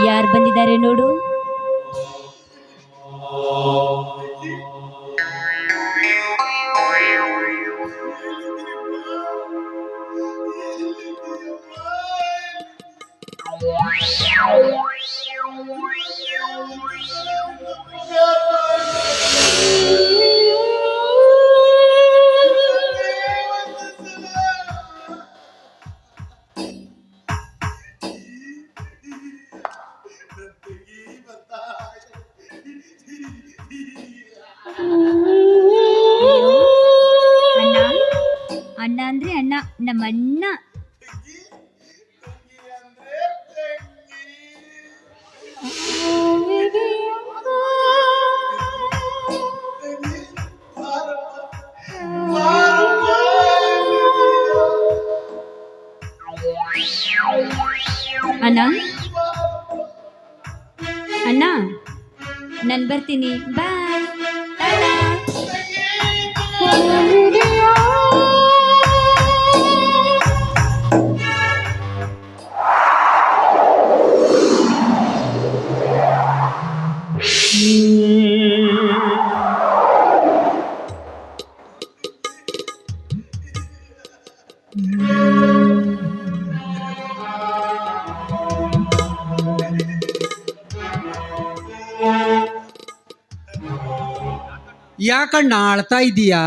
ಯಾರು ಬಂದಿದ್ದಾರೆ ನೋಡು. ಅಣ್ಣ ಅಣ್ಣ ಅಂದ್ರೆ ಅಣ್ಣ, ನಮ್ಮ ಅಣ್ಣ. ಅಣ್ಣ ಅಣ್ಣ ನಾನು ಬರ್ತೀನಿ, ಬಾಯ್. ಯಾಕಣ್ಣ ಅಳ್ತಾ ಇದೀಯಾ?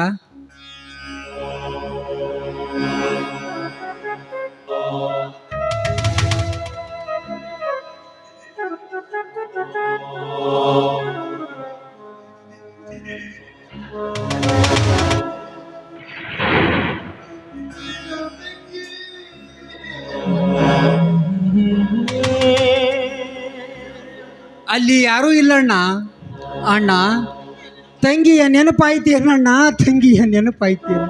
ಅಲ್ಲಿ ಯಾರೂ ಇಲ್ಲಣ್ಣ. ಅಣ್ಣ, ತಂಗಿಯ ನೆನಪಾಯ್ತೇನಣ್ಣ, ತಂಗಿಯ ನೆನಪಾಯ್ತೇನ?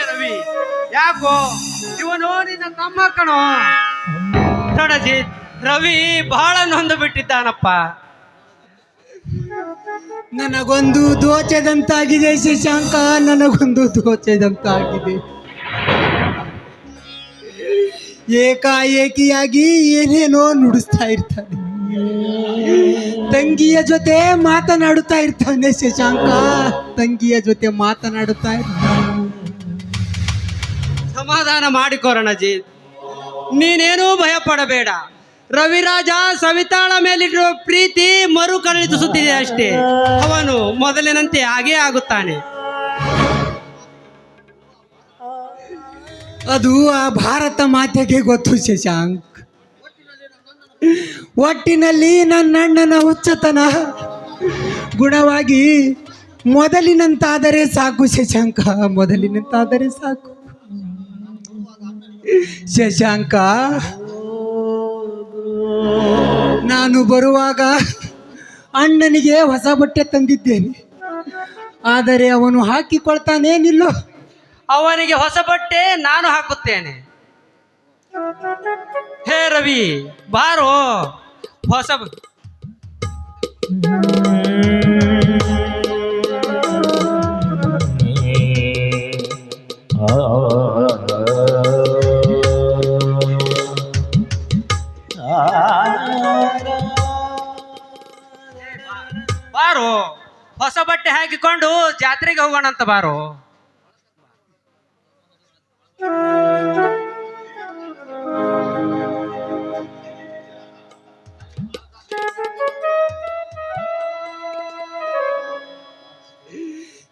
ರವಿ, ಯಾಕೋ ಇವನು ನಿನ್ನ ತಮ್ಮ ಕಣೋ. ರಣಜಿತ್, ರವಿ ಬಹಳ ನೊಂದು ಬಿಟ್ಟಿದ್ದಾನಪ್ಪ. ನನಗೊಂದು ದೋಚದಂತಾಗಿದೆ ಶಶಾಂಕ, ನನಗೊಂದು ದೋಚದಂತಾಗಿದೆ. ಏಕಾಏಕಿಯಾಗಿ ಏನೇನೋ ನುಡಿಸ್ತಾ ಇರ್ತಾನೆ, ತಂಗಿಯ ಜೊತೆ ಮಾತನಾಡುತ್ತಾ ಇರ್ತಾನೆ ಶಶಾಂಕ, ತಂಗಿಯ ಜೊತೆ ಮಾತನಾಡುತ್ತಾ ಇರ್ತಾನೆ. ಸಮಾಧಾನ ಮಾಡಿಕೋ ರಣಜಿತ್, ನೀನೇನೂ ಭಯ ಪಡಬೇಡ. ರವಿರಾಜ ಸವಿತಾಳ ಮೇಲಿರುವ ಪ್ರೀತಿ ಮರುಕಳಿಸುತ್ತಿದೆ ಅಷ್ಟೇ. ಅವನು ಮೊದಲಿನಂತೆ ಹಾಗೇ ಆಗುತ್ತಾನೆ. ಅದು ಆ ಭಾರತ ಮಾತೆಗೆ ಗೊತ್ತು ಶಶಾಂಕ್. ಒಟ್ಟಿನಲ್ಲಿ ನನ್ನ ಅಣ್ಣನ ಹುಚ್ಚತನ ಗುಣವಾಗಿ ಮೊದಲಿನಂತಾದರೆ ಸಾಕು ಶಶಾಂಕ, ಮೊದಲಿನಂತಾದರೆ ಸಾಕು ಶಶಾಂಕ. ನಾನು ಬರುವಾಗ ಅಣ್ಣನಿಗೆ ಹೊಸ ಬಟ್ಟೆ ತಂದಿದ್ದೇನೆ, ಆದರೆ ಅವನು ಹಾಕಿಕೊಳ್ತಾನೇನಿಲ್ಲೋ. ಅವನಿಗೆ ಹೊಸ ಬಟ್ಟೆ ನಾನು ಹಾಕುತ್ತೇನೆ. ಹೇ ರವಿ, ಬಾರೋ, ಹೊಸ ಬಾರು, ಹೊಸ ಬಟ್ಟೆ ಹಾಕಿಕೊಂಡು ಜಾತ್ರೆಗೆ ಹೋಗೋಣ ಅಂತ ಬಾರು.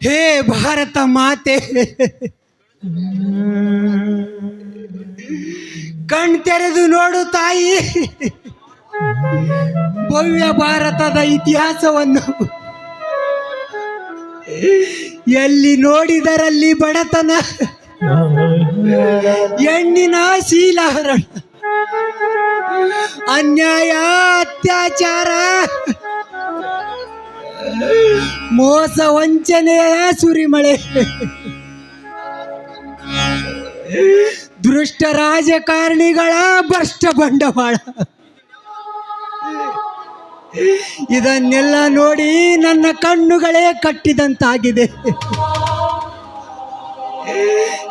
ಹೇ ಭಾರತ ಮಾತೆ, ಕಣ್ ತೆರೆದು ನೋಡು ತಾಯಿ, ಭವ್ಯ ಭಾರತದ ಇತಿಹಾಸವನ್ನು. ಎಲ್ಲಿ ನೋಡಿದರಲ್ಲಿ ಬಡತನ, ಹೆಣ್ಣಿನ ಶೀಲಹರಣ, ಅನ್ಯಾಯ, ಅತ್ಯಾಚಾರ, ಮೋಸ, ವಂಚನೆಯ ಸುರಿಮಳೆ, ದುಷ್ಟ ರಾಜಕಾರಣಿಗಳ ಭ್ರಷ್ಟ ಬಂಡವಾಳ. ಇದನ್ನೆಲ್ಲ ನೋಡಿ ನನ್ನ ಕಣ್ಣುಗಳೇ ಕಟ್ಟಿದಂತಾಗಿದೆ.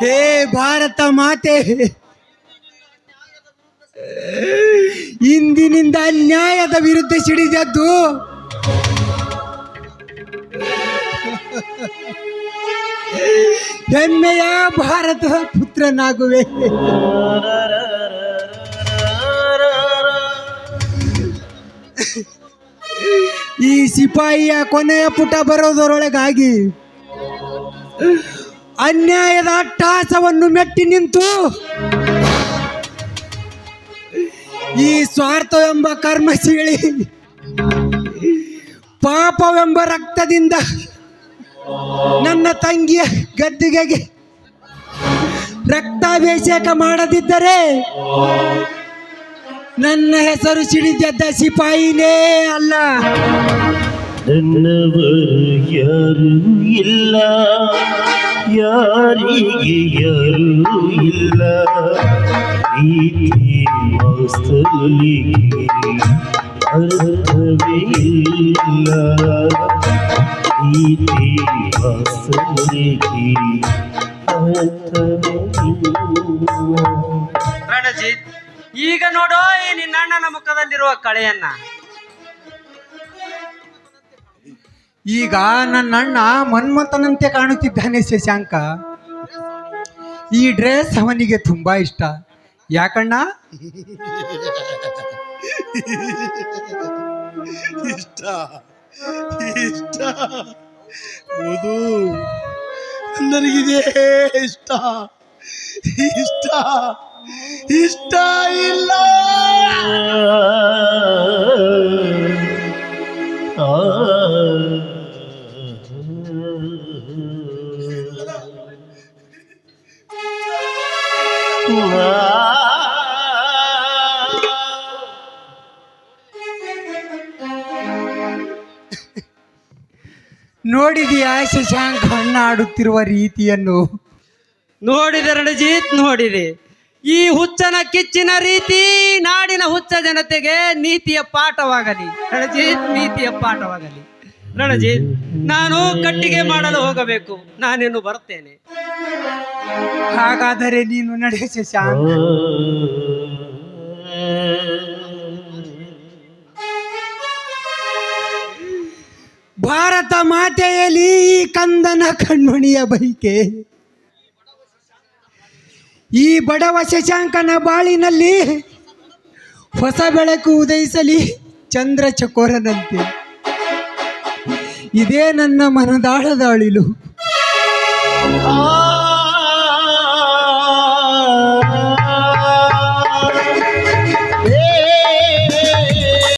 ಹೇ ಭಾರತ ಮಾತೆ, ಇಂದಿನಿಂದ ಅನ್ಯಾಯದ ವಿರುದ್ಧ ಸಿಡಿದದ್ದು ಹೆಮ್ಮೆಯ ಭಾರತದ ಪುತ್ರನಾಗುವೆ. ಈ ಸಿಪಾಯಿಯ ಕೊನೆಯ ಪುಟ ಬರೋದರೊಳಗಾಗಿ ಅನ್ಯಾಯದ ಅಟ್ಟಹಾಸವನ್ನು ಮೆಟ್ಟಿ ನಿಂತು ಈ ಸ್ವಾರ್ಥವೆಂಬ ಕರ್ಮಶೀಳಿ, ಪಾಪವೆಂಬ ರಕ್ತದಿಂದ ನನ್ನ ತಂಗಿಯ ಗದ್ದಿಗೆಗೆ ರಕ್ತಾಭಿಷೇಕ ಮಾಡದಿದ್ದರೆ ನನ್ನ ಹೆಸರು ಸಿಡಿದದ್ದ ಸಿಪಾಯಿನೇ ಅಲ್ಲ. ನನ್ನವರು ಯಾರೂ ಇಲ್ಲ, ಯಾರಿಗೆ ಯಾರೂ ಇಲ್ಲ, ಪ್ರೀತಿ ವಾಸ್ತವಲಿಗೆ ಅರ್ಥವೇ ಇಲ್ಲ, ಪ್ರೀತಿ ವಾಸ್ತವಲಿಗೆ ಅರ್ಥವೇ ಇಲ್ಲ. ರಣಜಿತ್, ಈಗ ನೋಡೋ ಈ ನಿನ್ನ ಅಣ್ಣನ ಮುಖದಲ್ಲಿರುವ ಕಳೆಯನ್ನ. ಈಗ ನನ್ನ ಅಣ್ಣ ಮನ್ಮಥನಂತೆ ಕಾಣುತ್ತಿದ್ದಾನೆ ಶಶಾಂಕ. ಈ ಡ್ರೆಸ್ ಅವನಿಗೆ ತುಂಬಾ ಇಷ್ಟ. ಯಾಕಣ್ಣ? ಇಷ್ಟ ಇಷ್ಟ ಓದು, ನನಗಿದೆ ಇಷ್ಟ ಇಷ್ಟ ಇಷ್ಟ ಇಲ್ಲ. ನೋಡಿದೆಯಾ ಶಶಾಂಕ ಅಣ್ಣ ಆಡುತ್ತಿರುವ ರೀತಿಯನ್ನು? ನೋಡಿದೆ ರಣಜಿತ್, ನೋಡಿದೆ. ಈ ಹುಚ್ಚನ ಕಿಚ್ಚಿನ ರೀತಿ ನಾಡಿನ ಹುಚ್ಚ ಜನತೆಗೆ ನೀತಿಯ ಪಾಠವಾಗಲಿ ರಣಜಿತ್, ನೀತಿಯ ಪಾಠವಾಗಲಿ. ರಣಜಿತ್, ನಾನು ಕಟ್ಟಿಗೆ ಮಾಡಲು ಹೋಗಬೇಕು. ನಾನಿನ್ನು ಬರ್ತೇನೆ. ಹಾಗಾದರೆ ನೀನು ನಡೆ ಶಶಾಂಕ. ಭಾರತ ಮಾತೆಯಲ್ಲಿ ಈ ಕಂದನ ಕಣ್ಮಣಿಯ ಬೈಕೆ, ಈ ಬಡವ ಶಶಾಂಕನ ಬಾಳಿನಲ್ಲಿ ಹೊಸ ಬೆಳಕು ಉದಯಿಸಲಿ ಚಂದ್ರ ಚಕೋರನಂತೆ. ಇದೇ ನನ್ನ ಮನದಾಳದ ಅಳಿಲು.